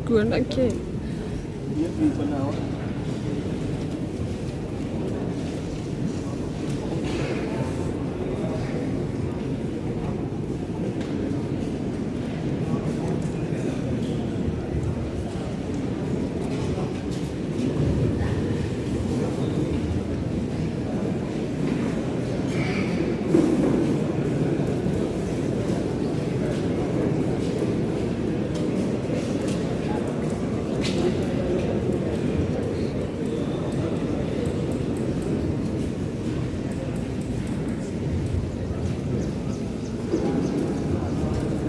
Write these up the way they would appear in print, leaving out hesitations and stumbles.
Kuonake.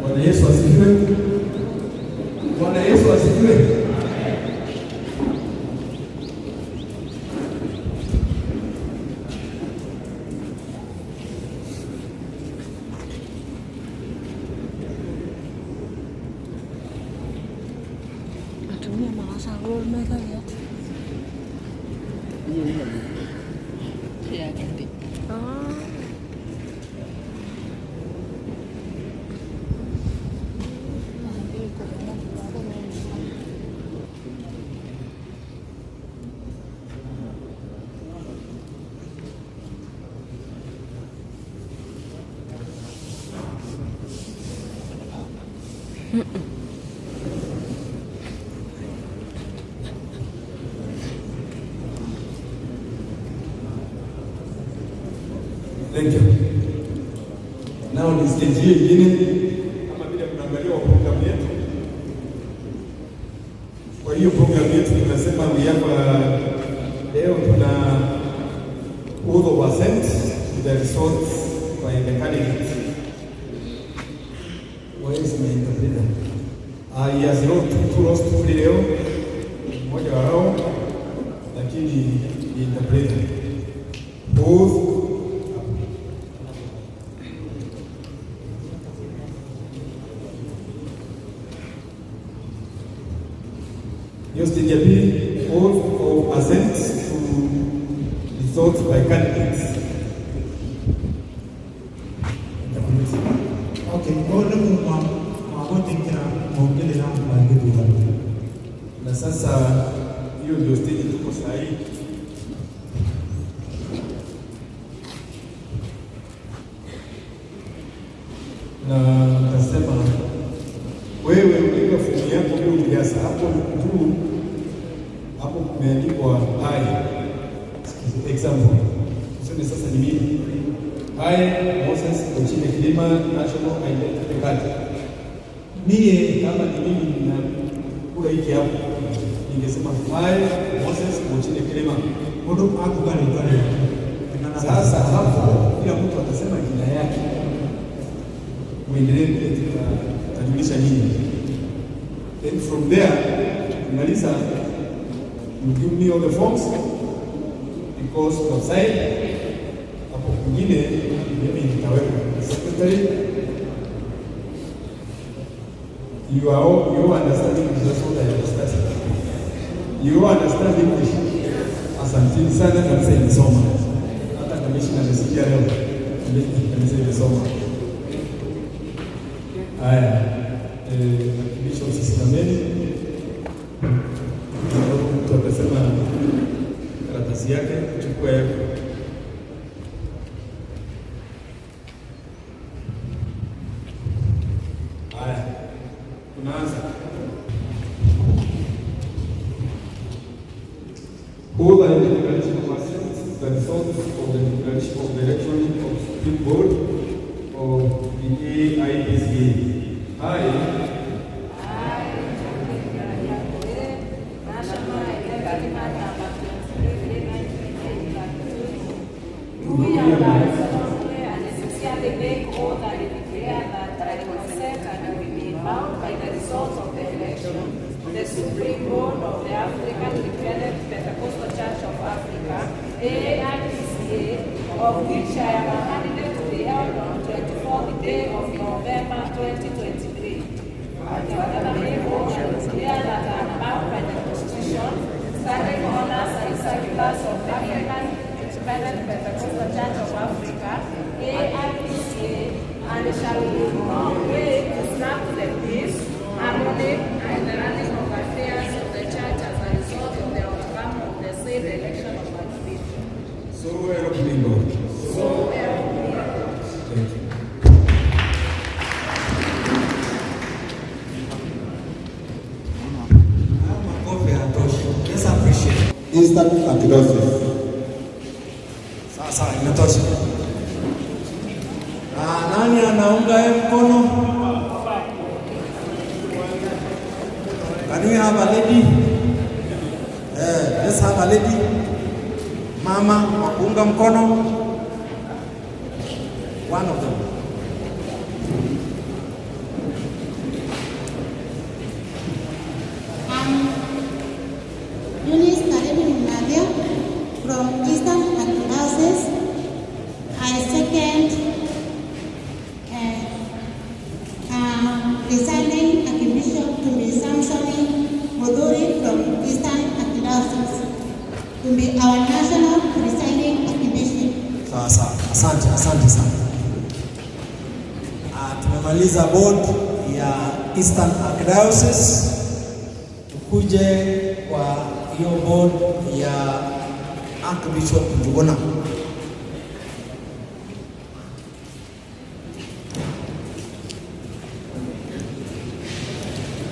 Bwana Yesu asifiwe. Bwana Yesu asifiwe. Atumia marasa gol mega ya. Iya ganti. Thank you. Now ni stage hii nyingine kama vile mnaangalia wa program yetu. Kwa hiyo program yetu tunasema leo tuna all of us sent to the results by the candidates. Where is my interpreter? He has lost two leo. Mmoja wao lakini interpreter. Both stage ya pili, oath of assent to results by candidates. Okay, kwa nini mwamote kila mwongele na mwangidu wale. Na sasa hiyo ndio stage tuko sahihi. Na nasema wewe ukiwa fomu yako leo uliasa hapo juu, hapo kumeandikwa example. Sasa sasa ni mimi. Moses Ochile Kilima, National Identity Card. Mie kama ni mimi na kula hiki hapo, ningesema Moses Ochile Kilima. Ndio hapo gani. Sasa hapo kila mtu atasema jina yake. Muendelee kujulisha nini. Then from there, Melissa, you give me all the forms because outside hapo kwingine mimi nitaweka secretary. You understand English, what I understand. You understand English. Asante sana kabisa nimesoma. Hata kamishna amesikia leo. Nimesoma. Haya, makilisho usisimameni. Mtu atasema karatasi yake, chukua yake. Haya, tunaanza. Who are the declaration of assent, the results of the declaration of the election of Supreme Board of the AIBCA. The Supreme Board of the African Independent Pentecostal Church of Africa, AIPCA, of which I am a candidate to be held on 24th day of November 2023. And I declare that I am bound by the Constitution, standing orders and circulars of the African Independent Pentecostal Church of Africa, AIPCA, and shall in no way to snap to the peace, harmony, and the running of Eastern Archdiocese. Sasa inatosha. Nani anaunga mkono? Can we have a lady? Let's have a lady. Mama wakuunga mkono. One of them. Eunice Karibu Mnadia from Eastern Archdiocese. I second presiding Archbishop to be Samsoni Moduri from Eastern Archdiocese to be our national presiding Archbishop. Sasa, asante sana. Tumemaliza board ya Eastern Archdiocese. Tukuje kwa hiyo board ya Archbishop Njuguna.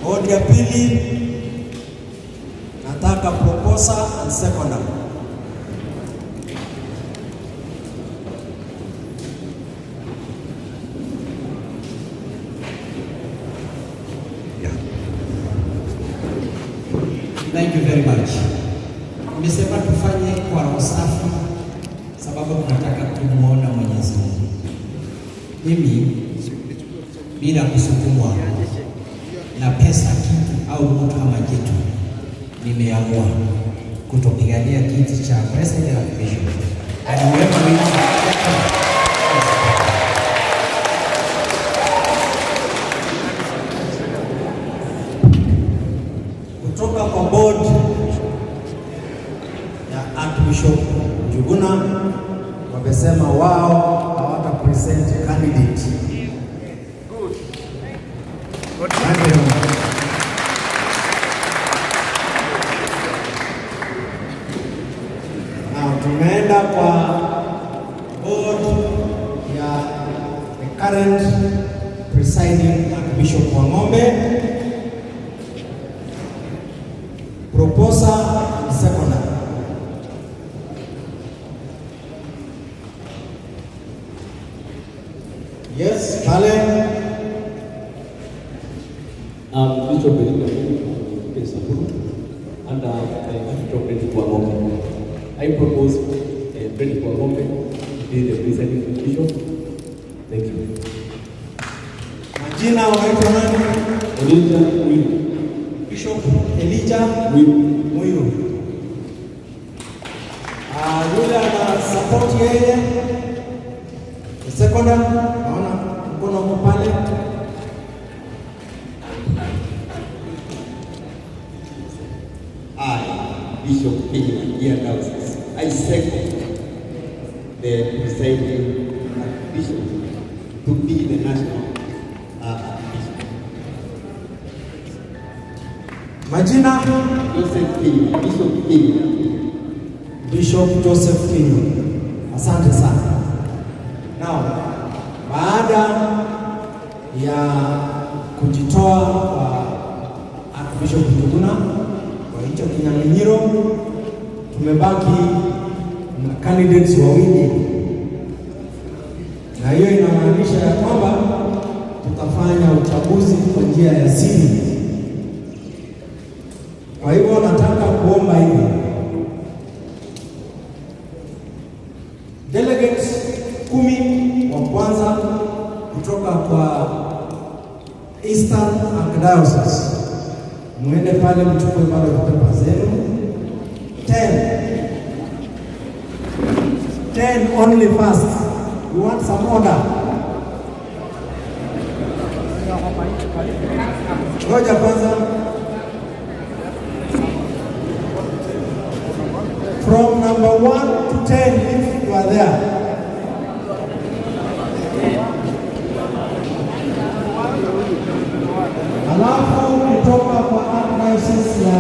Board ya pili nataka proposer and seconder. Thank you very much. Nimesema tufanye kwa roho safi sababu tunataka kumuona Mwenyezi Mungu. Mimi bila kusukumwa na pesa kitu au mtu ama kitu, nimeamua kutopigania kiti cha president of bishop. And whoever wins kutoka kwa board ya Archbishop Njuguna wamesema wao hawata present candidate. Now tumeenda kwa board ya the current presiding Archbishop Wang'ombe. Proposer and seconder. Yes, Pale. Bishop Pesapuru and Bishop Frederick Wang'ombe. I propose Frederick Wang'ombe to be the presiding bishop. Thank you. Majina waitwa nani? Elijah Mwiru. Bishop Elijah Mwiru. Yule ana support yeye. The seconder, naona mkono uko pale. Bishop Kenya Diocese. I second the presiding bishop to be the national bishop. Majina Joseph Kenya, Bishop Kenya. Bishop Joseph Kenya. Asante sana. Now, baada ya kujitoa kwa Archbishop Njuguna kwa hicho kinyang'anyiro, tumebaki na candidates wawili, na hiyo inamaanisha ya kwamba tutafanya uchaguzi kwa njia ya siri. Kwa hivyo nataka kuomba hivi, delegates 10 wa kwanza kutoka kwa Eastern Archdiocese, muende pale mchukue bado pepa zenu. 10 only first. You want some order? Ngoja kwanza. From number 1 to 10 if you are there. Alafu kutoka kwa Archdiocese ya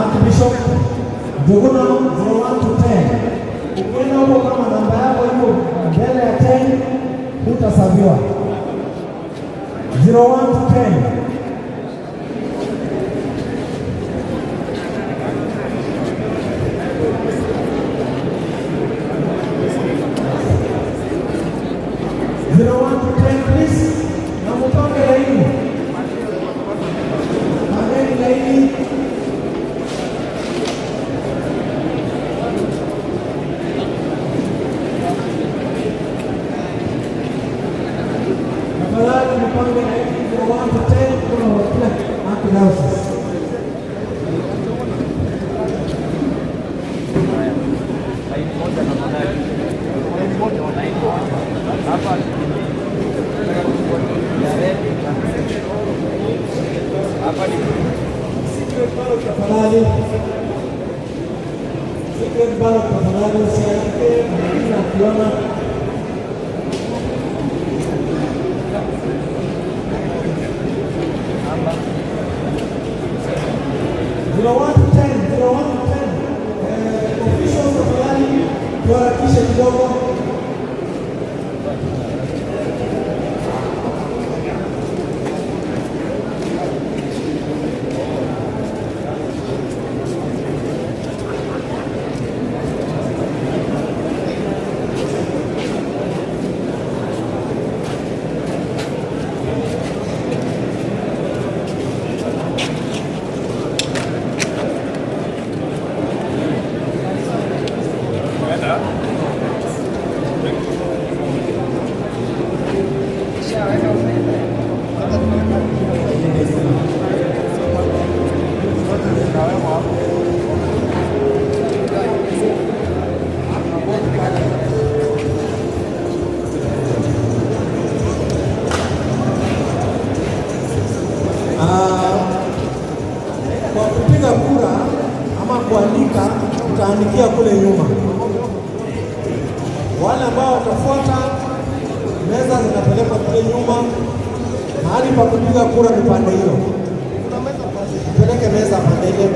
Archbishop Njuguna 01 to 10. Ukienda huko kama namba yako hiyo mbele ya 10 utasabiwa. 01 to 10. 1 to 10 kwa kila archdiocese. Tafadhali secret ballot, tafadhali usiandike na kuona officials, tafadhali tuharakishe kidogo. Kwa kupiga kura ama kuandika, utaandikia kule nyuma. Wale ambao watafuata, meza zinapelekwa kule nyuma. Mahali pa kupiga kura ni pande hiyo. Peleke meza pande ile.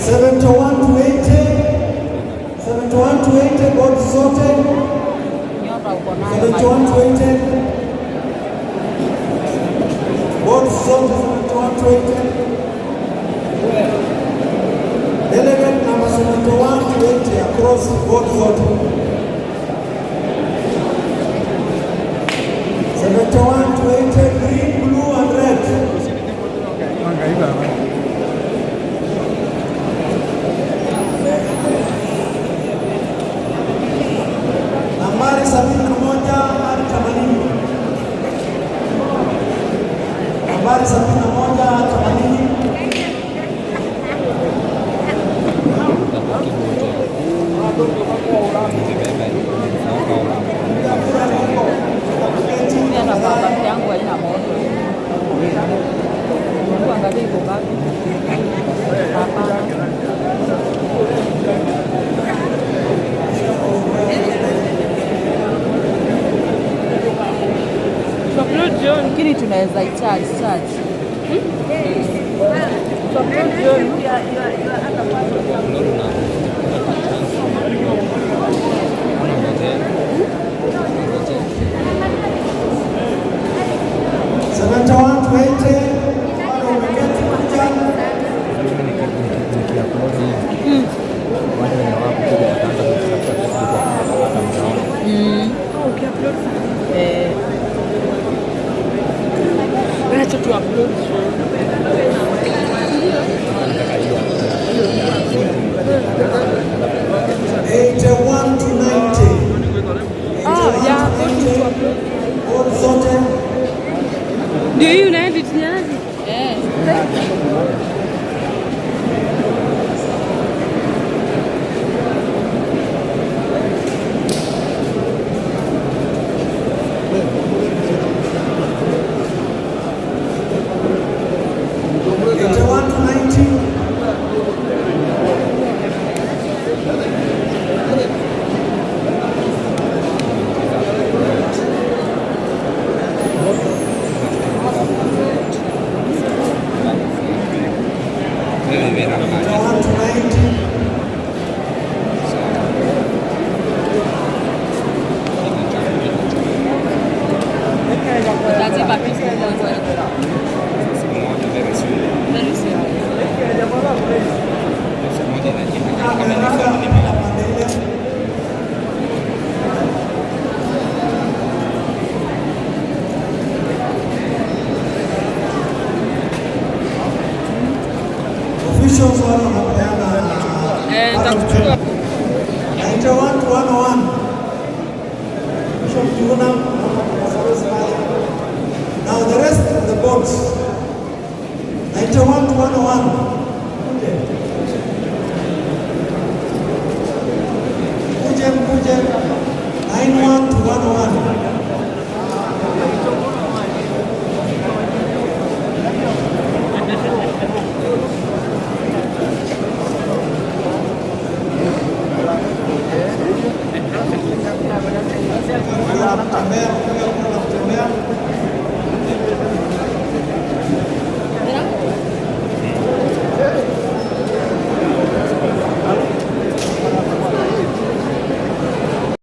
71 to 80, 71 to 80, board zote. 71 to 80, board zote, 71 to 80. Delegate number 71 to 80 across board zote. 71 to 80, green, blue and red. Nambari 71 hadi 80. Nambari 71 hadi 80. yangu haina moto. Angalia iko ngapi? Hapana. Lakini tunaweza i-charge. Acha tu upload. 81 to 90. Yeah, all zote. Ndio hii unaedit niaje? Officials wanapeana 91 to 101. Bishop Juna, now the rest of the boards 91 to 101.